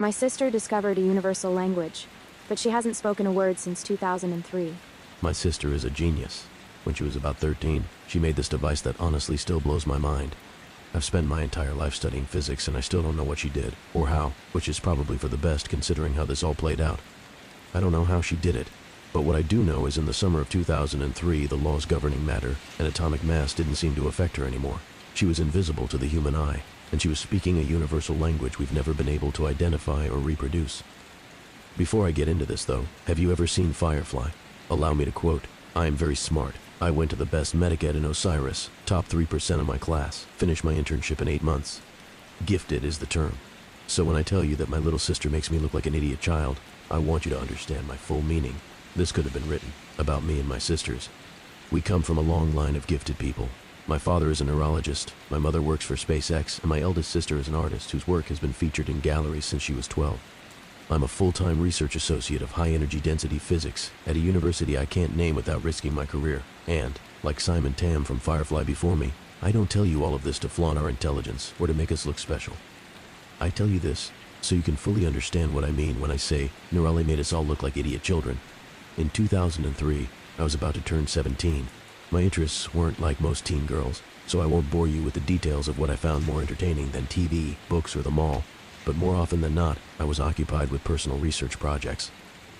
My sister discovered a universal language, but she hasn't spoken a word since 2003. My sister is a genius. When she was about 13, she made this device that honestly still blows my mind. I've spent my entire life studying physics and I still don't know what she did, or how, which is probably for the best considering how this all played out. I don't know how she did it, but what I do know is in the summer of 2003, the laws governing matter and atomic mass didn't seem to affect her anymore. She was invisible to the human eye, and she was speaking a universal language we've never been able to identify or reproduce. Before I get into this though, have you ever seen Firefly? Allow me to quote, "I am very smart. I went to the best medic ed in Osiris, top 3% of my class, finished my internship in 8 months. Gifted is the term. So when I tell you that my little sister makes me look like an idiot child, I want you to understand my full meaning. This could have been written about me and my sisters. We come from a long line of gifted people. My father is a neurologist, my mother works for SpaceX, and my eldest sister is an artist whose work has been featured in galleries since she was 12. I'm a full-time research associate of high-energy density physics at a university I can't name without risking my career. And, like Simon Tam from Firefly before me, I don't tell you all of this to flaunt our intelligence or to make us look special. I tell you this so you can fully understand what I mean when I say Neurali made us all look like idiot children. In 2003, I was about to turn 17. My interests weren't like most teen girls, so I won't bore you with the details of what I found more entertaining than TV, books, or the mall. But more often than not, I was occupied with personal research projects.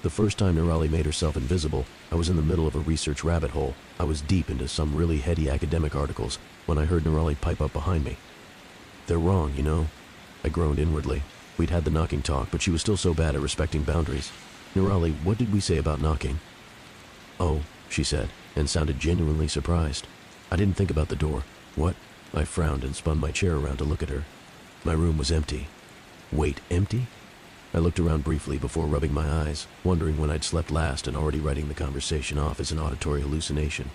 The first time Neurali made herself invisible, I was in the middle of a research rabbit hole. I was deep into some really heady academic articles when I heard Neurali pipe up behind me. "They're wrong, you know?" I groaned inwardly. We'd had the knocking talk, but she was still so bad at respecting boundaries. "Neurali, what did we say about knocking?" "Oh," she said, and sounded genuinely surprised. I didn't think about the door. "What?" I frowned and spun my chair around to look at her. My room was empty. Wait, empty? I looked around briefly before rubbing my eyes, wondering when I'd slept last and already writing the conversation off as an auditory hallucination.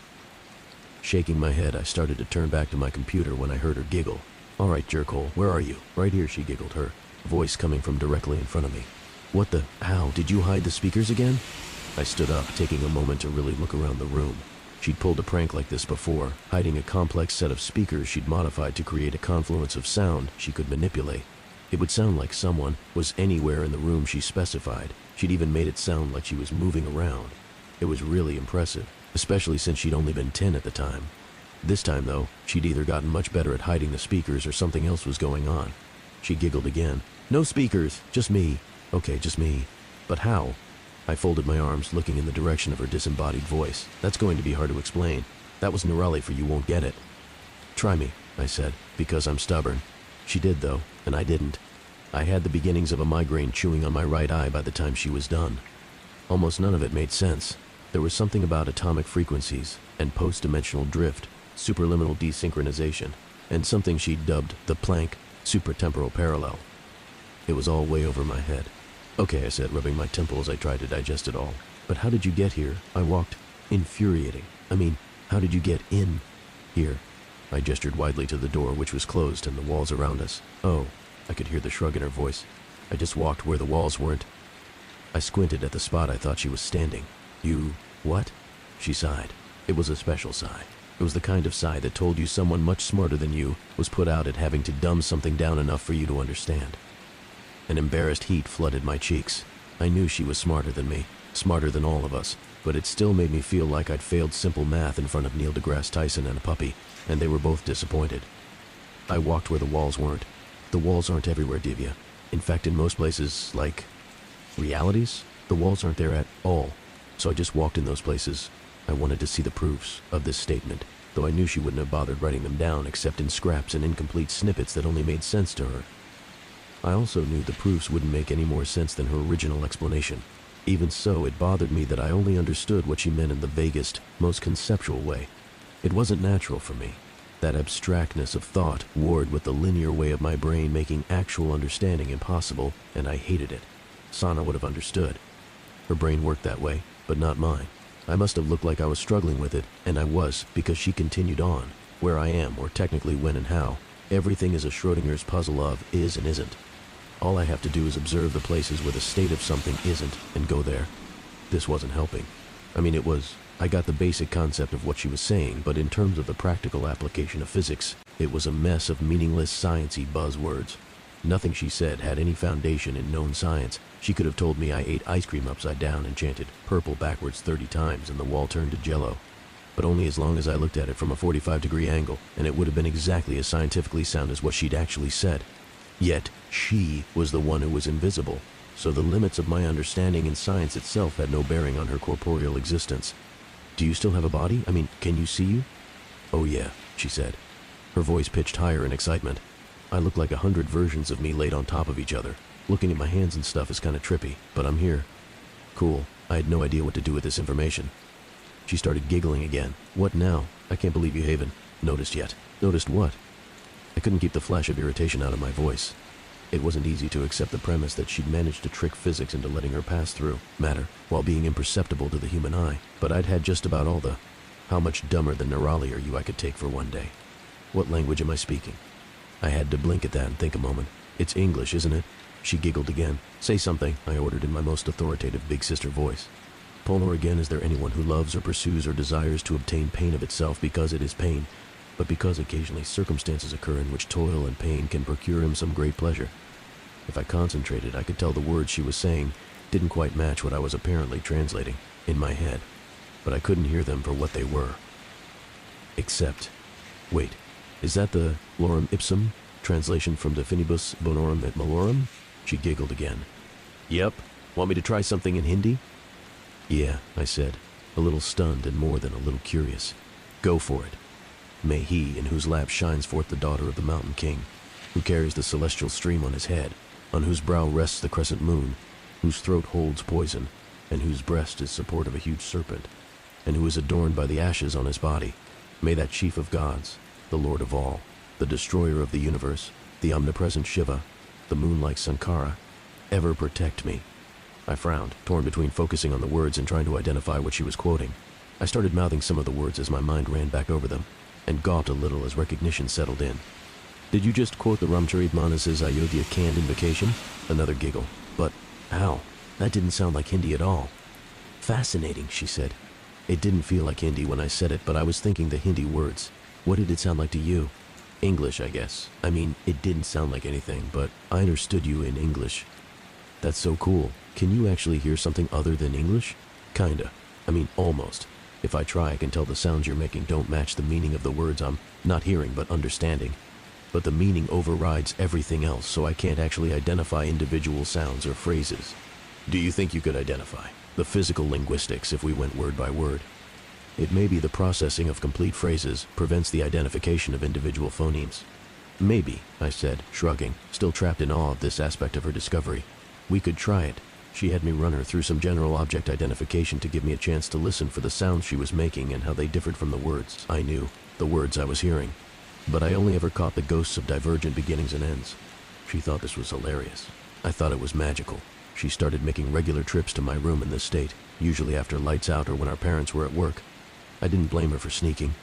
Shaking my head, I started to turn back to my computer when I heard her giggle. "All right, jerkhole, where are you?" "Right here," she giggled, her voice coming from directly in front of me. "What the? How? Did you hide the speakers again?" I stood up, taking a moment to really look around the room. She'd pulled a prank like this before, hiding a complex set of speakers she'd modified to create a confluence of sound she could manipulate. It would sound like someone was anywhere in the room she specified. She'd even made it sound like she was moving around. It was really impressive, especially since she'd only been 10 at the time. This time, though, she'd either gotten much better at hiding the speakers or something else was going on. She giggled again. "No speakers, just me." "Okay, just me. But how?" I folded my arms, looking in the direction of her disembodied voice. "That's going to be hard to explain. That was Neurali for you won't get it." "Try me," I said, because I'm stubborn. She did, though, and I didn't. I had the beginnings of a migraine chewing on my right eye by the time she was done. Almost none of it made sense. There was something about atomic frequencies and post-dimensional drift, superliminal desynchronization, and something she dubbed the Planck supratemporal parallel. It was all way over my head. "Okay," I said, rubbing my temple as I tried to digest it all. "But how did you get here?" I walked. Infuriating. I mean, how did you get in here? I gestured widely to the door, which was closed, and the walls around us. "Oh," I could hear the shrug in her voice. "I just walked where the walls weren't." I squinted at the spot I thought she was standing. "You... what?" She sighed. It was a special sigh. It was the kind of sigh that told you someone much smarter than you was put out at having to dumb something down enough for you to understand. An embarrassed heat flooded my cheeks. I knew she was smarter than me, smarter than all of us, but it still made me feel like I'd failed simple math in front of Neil deGrasse Tyson and a puppy, and they were both disappointed. I walked where the walls weren't. The walls aren't everywhere, Divya. In fact, in most places, like realities, the walls aren't there at all. So I just walked in those places. I wanted to see the proofs of this statement, though I knew she wouldn't have bothered writing them down except in scraps and incomplete snippets that only made sense to her. I also knew the proofs wouldn't make any more sense than her original explanation. Even so, it bothered me that I only understood what she meant in the vaguest, most conceptual way. It wasn't natural for me. That abstractness of thought warred with the linear way of my brain making actual understanding impossible, and I hated it. Sana would have understood. Her brain worked that way, but not mine. I must have looked like I was struggling with it, and I was, because she continued on. Where I am, or technically when and how, everything is a Schrodinger's puzzle of is and isn't. All I have to do is observe the places where the state of something isn't, and go there. This wasn't helping. I mean, it was. I got the basic concept of what she was saying, but in terms of the practical application of physics, it was a mess of meaningless, science-y buzzwords. Nothing she said had any foundation in known science. She could have told me I ate ice cream upside down and chanted purple backwards 30 times and the wall turned to jello. But only as long as I looked at it from a 45-degree angle, and it would have been exactly as scientifically sound as what she'd actually said. Yet, she was the one who was invisible, so the limits of my understanding in science itself had no bearing on her corporeal existence. "Do you still have a body? I mean, can you see you?" "Oh yeah," she said. Her voice pitched higher in excitement. "I look like 100 versions of me laid on top of each other. Looking at my hands and stuff is kind of trippy, but I'm here." "Cool. I had no idea what to do with this information." She started giggling again. "What now? I can't believe you haven't noticed yet." "Noticed what?" I couldn't keep the flash of irritation out of my voice. It wasn't easy to accept the premise that she'd managed to trick physics into letting her pass through matter while being imperceptible to the human eye. But I'd had just about all the "how much dumber than Nerali are you" I could take for one day. What language am I speaking? I had to blink at that and think a moment. "It's English, isn't it?" She giggled again. "Say something," I ordered in my most authoritative big sister voice. Polar again, is there anyone who loves or pursues or desires to obtain pain of itself because it is pain, but because occasionally circumstances occur in which toil and pain can procure him some great pleasure? If I concentrated, I could tell the words she was saying didn't quite match what I was apparently translating in my head, but I couldn't hear them for what they were. Except, wait, is that the lorem ipsum translation from definibus bonorum et malorum? She giggled again. "Yep. Want me to try something in Hindi?" "Yeah," I said, a little stunned and more than a little curious. "Go for it. May he, in whose lap shines forth the daughter of the Mountain King, who carries the celestial stream on his head, on whose brow rests the crescent moon, whose throat holds poison, and whose breast is support of a huge serpent, and who is adorned by the ashes on his body, may that chief of gods, the Lord of all, the destroyer of the universe, the omnipresent Shiva, the moon-like Sankara, ever protect me." I frowned, torn between focusing on the words and trying to identify what she was quoting. I started mouthing some of the words as my mind ran back over them, and gawped a little as recognition settled in. "Did you just quote the Ramcharitmanas' Ayodhya canned invocation?" Another giggle. "But how? That didn't sound like Hindi at all." "Fascinating," she said. "It didn't feel like Hindi when I said it, but I was thinking the Hindi words. What did it sound like to you?" "English, I guess. I mean, it didn't sound like anything, but I understood you in English." "That's so cool. Can you actually hear something other than English?" "Kinda. I mean, almost. If I try, I can tell the sounds you're making don't match the meaning of the words I'm not hearing but understanding. But the meaning overrides everything else, so I can't actually identify individual sounds or phrases." "Do you think you could identify the physical linguistics if we went word by word?" "It may be the processing of complete phrases prevents the identification of individual phonemes." "Maybe," I said, shrugging, still trapped in awe of this aspect of her discovery. "We could try it." She had me run her through some general object identification to give me a chance to listen for the sounds she was making and how they differed from the words I knew, the words I was hearing. But I only ever caught the ghosts of divergent beginnings and ends. She thought this was hilarious. I thought it was magical. She started making regular trips to my room in this state, usually after lights out or when our parents were at work. I didn't blame her for sneaking.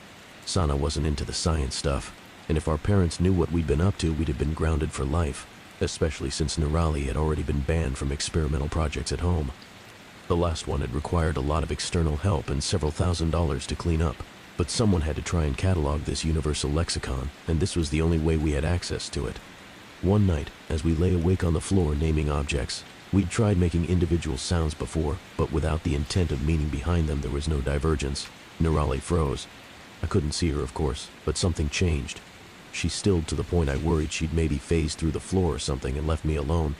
Sana wasn't into the science stuff, and if our parents knew what we'd been up to, we'd have been grounded for life, especially since Nerali had already been banned from experimental projects at home. The last one had required a lot of external help and several $1,000s to clean up, but someone had to try and catalog this universal lexicon, and this was the only way we had access to it. One night, as we lay awake on the floor naming objects, we'd tried making individual sounds before, but without the intent of meaning behind them there was no divergence. Nerali froze. I couldn't see her, of course, but something changed. She stilled to the point I worried she'd maybe phased through the floor or something and left me alone,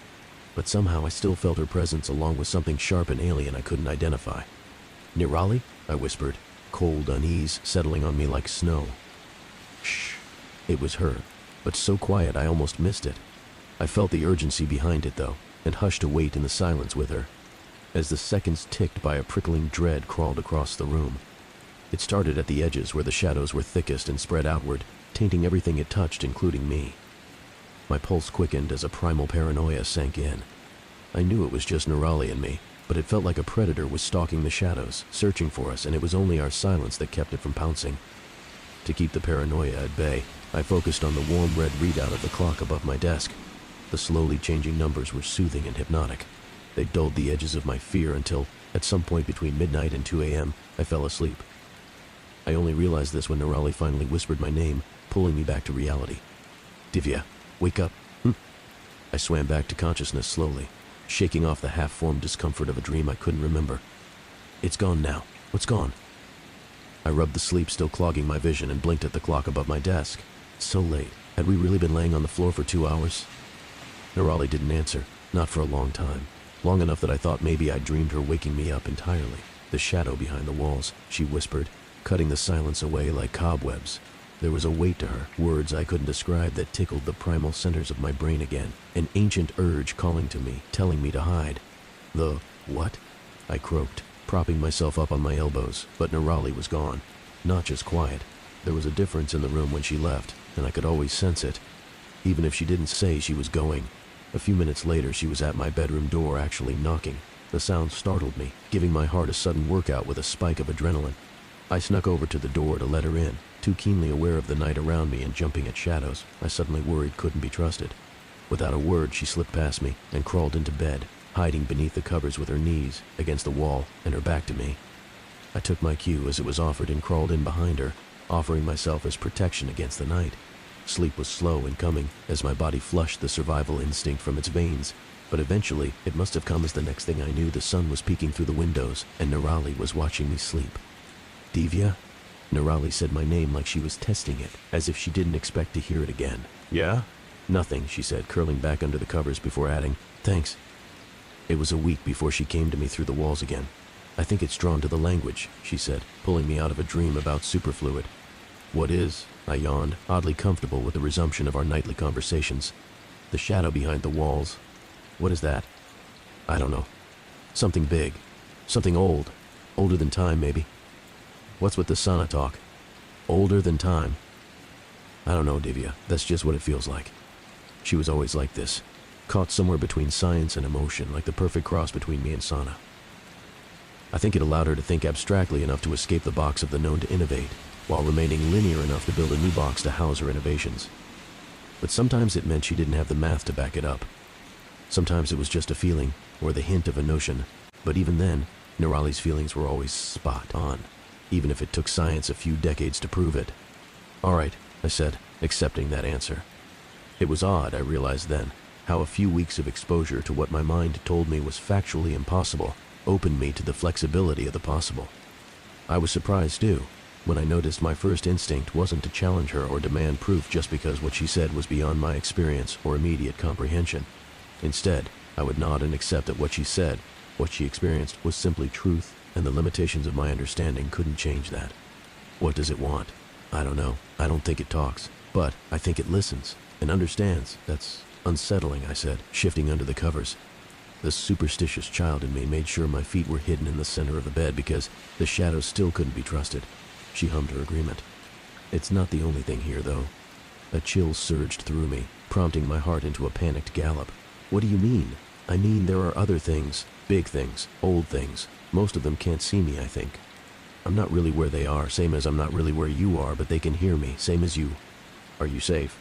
but somehow I still felt her presence along with something sharp and alien I couldn't identify. "Nerali?" I whispered, cold unease settling on me like snow. Shh. It was her, but so quiet I almost missed it. I felt the urgency behind it, though, and hushed to wait in the silence with her. As the seconds ticked by, a prickling dread crawled across the room. It started at the edges where the shadows were thickest and spread outward, tainting everything it touched, including me. My pulse quickened as a primal paranoia sank in. I knew it was just Nerali and me, but it felt like a predator was stalking the shadows, searching for us, and it was only our silence that kept it from pouncing. To keep the paranoia at bay, I focused on the warm red readout of the clock above my desk. The slowly changing numbers were soothing and hypnotic. They dulled the edges of my fear until, at some point between midnight and 2 a.m., I fell asleep. I only realized this when Nerali finally whispered my name, pulling me back to reality. "Divya, wake up." I swam back to consciousness slowly, shaking off the half-formed discomfort of a dream I couldn't remember. It's gone now. What's gone? I rubbed the sleep still clogging my vision and blinked at the clock above my desk. So late. Had we really been laying on the floor for 2 hours? Nerali didn't answer, not for a long time. Long enough that I thought maybe I'd dreamed her waking me up entirely. The shadow behind the walls, she whispered, cutting the silence away like cobwebs. There was a weight to her, words I couldn't describe that tickled the primal centers of my brain again. An ancient urge calling to me, telling me to hide. The what? I croaked, propping myself up on my elbows, but Nerali was gone. Not just quiet. There was a difference in the room when she left, and I could always sense it. Even if she didn't say she was going. A few minutes later, she was at my bedroom door, actually knocking. The sound startled me, giving my heart a sudden workout with a spike of adrenaline. I snuck over to the door to let her in, too keenly aware of the night around me and jumping at shadows I suddenly worried couldn't be trusted. Without a word, she slipped past me and crawled into bed, hiding beneath the covers with her knees against the wall and her back to me. I took my cue as it was offered and crawled in behind her, offering myself as protection against the night. Sleep was slow in coming as my body flushed the survival instinct from its veins, but eventually it must have come as the next thing I knew the sun was peeking through the windows and Nerali was watching me sleep. Divya? Nerali said my name like she was testing it, as if she didn't expect to hear it again. Yeah? Nothing, she said, curling back under the covers before adding, thanks. It was a week before she came to me through the walls again. I think it's drawn to the language, she said, pulling me out of a dream about superfluid. What is? I yawned, oddly comfortable with the resumption of our nightly conversations. The shadow behind the walls. What is that? I don't know. Something big. Something old. Older than time, maybe. What's with the sauna talk? Older than time. I don't know, Divya. That's just what it feels like. She was always like this. Caught somewhere between science and emotion, like the perfect cross between me and sauna. I think it allowed her to think abstractly enough to escape the box of the known to innovate, while remaining linear enough to build a new box to house her innovations. But sometimes it meant she didn't have the math to back it up. Sometimes it was just a feeling, or the hint of a notion. But even then, Nerali's feelings were always spot on, even if it took science a few decades to prove it. All right, I said, accepting that answer. It was odd, I realized then, how a few weeks of exposure to what my mind told me was factually impossible opened me to the flexibility of the possible. I was surprised, too, when I noticed my first instinct wasn't to challenge her or demand proof just because what she said was beyond my experience or immediate comprehension. Instead, I would nod and accept that what she said, what she experienced, was simply truth, and the limitations of my understanding couldn't change that. What does it want? I don't know. I don't think it talks, but I think it listens and understands. That's unsettling, I said, shifting under the covers. The superstitious child in me made sure my feet were hidden in the center of the bed because the shadows still couldn't be trusted. She hummed her agreement. It's not the only thing here, though. A chill surged through me, prompting my heart into a panicked gallop. What do you mean? I mean, there are other things, big things, old things. Most of them can't see me, I think. I'm not really where they are, same as I'm not really where you are, but they can hear me, same as you. Are you safe?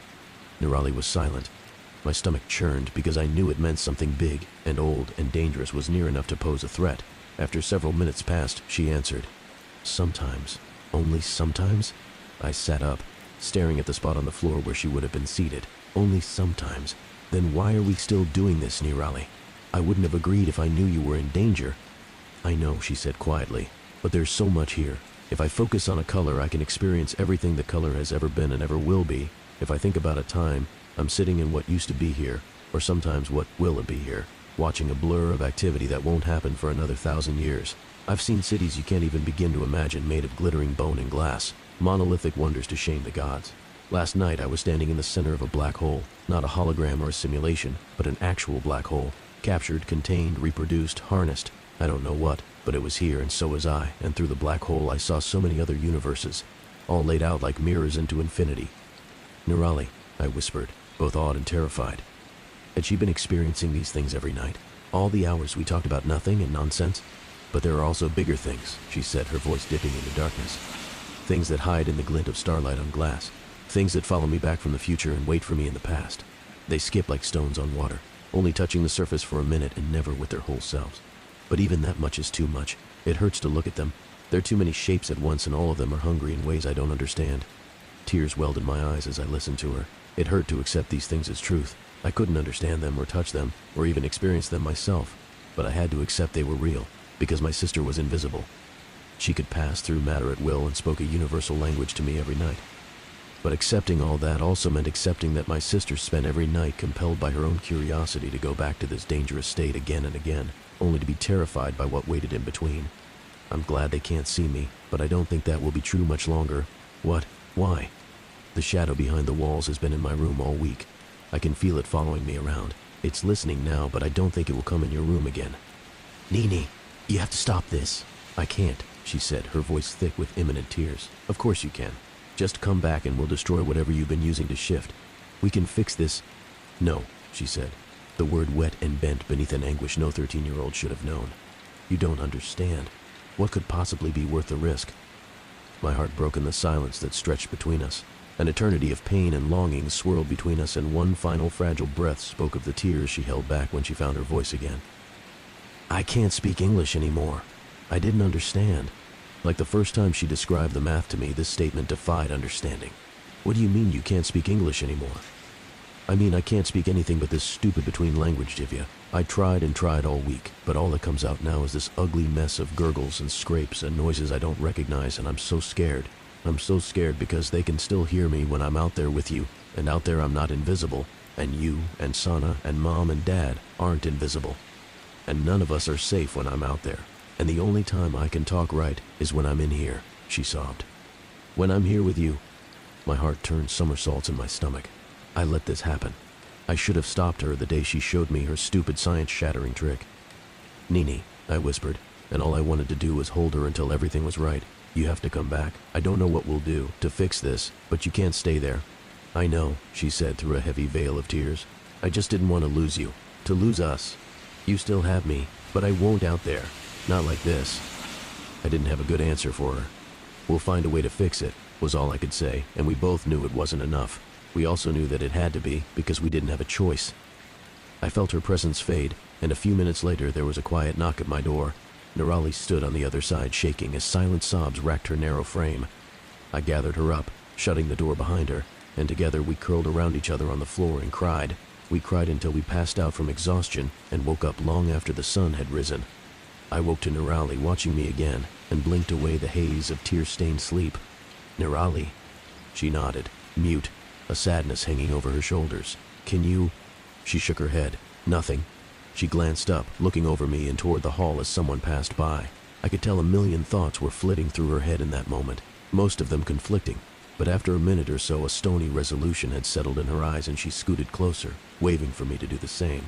Nerali was silent. My stomach churned because I knew it meant something big and old and dangerous was near enough to pose a threat. After several minutes passed, she answered. Sometimes. Only sometimes? I sat up, staring at the spot on the floor where she would have been seated. Only sometimes. Then why are we still doing this, Nerali? I wouldn't have agreed if I knew you were in danger. I know, she said quietly, but there's so much here. If I focus on a color, I can experience everything the color has ever been and ever will be. If I think about a time, I'm sitting in what used to be here, or sometimes what will be here, watching a blur of activity that won't happen for another 1,000 years. I've seen cities you can't even begin to imagine made of glittering bone and glass, monolithic wonders to shame the gods. Last night I was standing in the center of a black hole, not a hologram or a simulation, but an actual black hole, captured, contained, reproduced, harnessed. I don't know what, but it was here and so was I, and through the black hole I saw so many other universes, all laid out like mirrors into infinity. Nerali, I whispered, both awed and terrified. Had she been experiencing these things every night? All the hours we talked about nothing and nonsense? But there are also bigger things, she said, her voice dipping into darkness. Things that hide in the glint of starlight on glass. Things that follow me back from the future and wait for me in the past. They skip like stones on water, only touching the surface for a minute and never with their whole selves. But even that much is too much. It hurts to look at them. There are too many shapes at once and all of them are hungry in ways I don't understand. Tears welled in my eyes as I listened to her. It hurt to accept these things as truth, I couldn't understand them or touch them or even experience them myself, but I had to accept they were real because my sister was invisible. She could pass through matter at will and spoke a universal language to me every night. But accepting all that also meant accepting that my sister spent every night compelled by her own curiosity to go back to this dangerous state again and again, only to be terrified by what waited in between. I'm glad they can't see me, but I don't think that will be true much longer. What? Why? The shadow behind the walls has been in my room all week. I can feel it following me around. It's listening now, but I don't think it will come in your room again. Nini, you have to stop this. I can't, she said, her voice thick with imminent tears. Of course you can. Just come back and we'll destroy whatever you've been using to shift. We can fix this. No, she said, the word wet and bent beneath an anguish no 13-year-old should have known. You don't understand. What could possibly be worth the risk? My heart broke in the silence that stretched between us. An eternity of pain and longing swirled between us, and one final fragile breath spoke of the tears she held back when she found her voice again. I can't speak English anymore. I didn't understand. Like the first time she described the math to me, this statement defied understanding. What do you mean you can't speak English anymore? I mean, I can't speak anything but this stupid between language, Divya. I tried and tried all week, but all that comes out now is this ugly mess of gurgles and scrapes and noises I don't recognize, and I'm so scared. I'm so scared because they can still hear me when I'm out there with you, and out there I'm not invisible, and you and Sana and Mom and Dad aren't invisible. And none of us are safe when I'm out there, and the only time I can talk right is when I'm in here, she sobbed. When I'm here with you. My heart turned somersaults in my stomach. I let this happen. I should have stopped her the day she showed me her stupid science-shattering trick. Nini, I whispered, and all I wanted to do was hold her until everything was right. You have to come back. I don't know what we'll do to fix this, but you can't stay there. I know, she said through a heavy veil of tears. I just didn't want to lose you. To lose us. You still have me, but I won't out there. Not like this. I didn't have a good answer for her. We'll find a way to fix it, was all I could say, and we both knew it wasn't enough. We also knew that it had to be, because we didn't have a choice. I felt her presence fade, and a few minutes later there was a quiet knock at my door. Nirali stood on the other side, shaking as silent sobs racked her narrow frame. I gathered her up, shutting the door behind her, and together we curled around each other on the floor and cried. We cried until we passed out from exhaustion and woke up long after the sun had risen. I woke to Nirali watching me again and blinked away the haze of tear-stained sleep. Nirali. She nodded, mute, a sadness hanging over her shoulders. Can you? She shook her head. Nothing. She glanced up, looking over me and toward the hall as someone passed by. I could tell a million thoughts were flitting through her head in that moment, most of them conflicting. But after a minute or so, a stony resolution had settled in her eyes and she scooted closer, waving for me to do the same.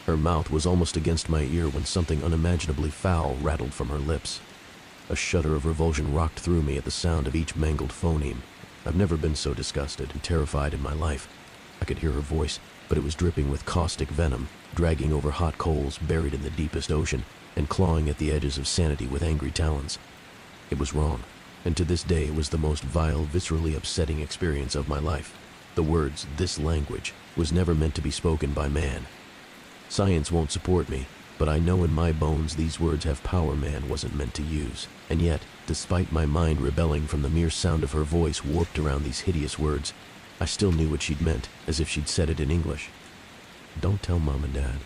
Her mouth was almost against my ear when something unimaginably foul rattled from her lips. A shudder of revulsion rocked through me at the sound of each mangled phoneme. I've never been so disgusted and terrified in my life. I could hear her voice, but it was dripping with caustic venom, dragging over hot coals buried in the deepest ocean, and clawing at the edges of sanity with angry talons. It was wrong, and to this day it was the most vile, viscerally upsetting experience of my life. The words, "this language," was never meant to be spoken by man. Science won't support me, but I know in my bones these words have power man wasn't meant to use. And yet, despite my mind rebelling from the mere sound of her voice warped around these hideous words, I still knew what she'd meant, as if she'd said it in English. Don't tell Mom and Dad.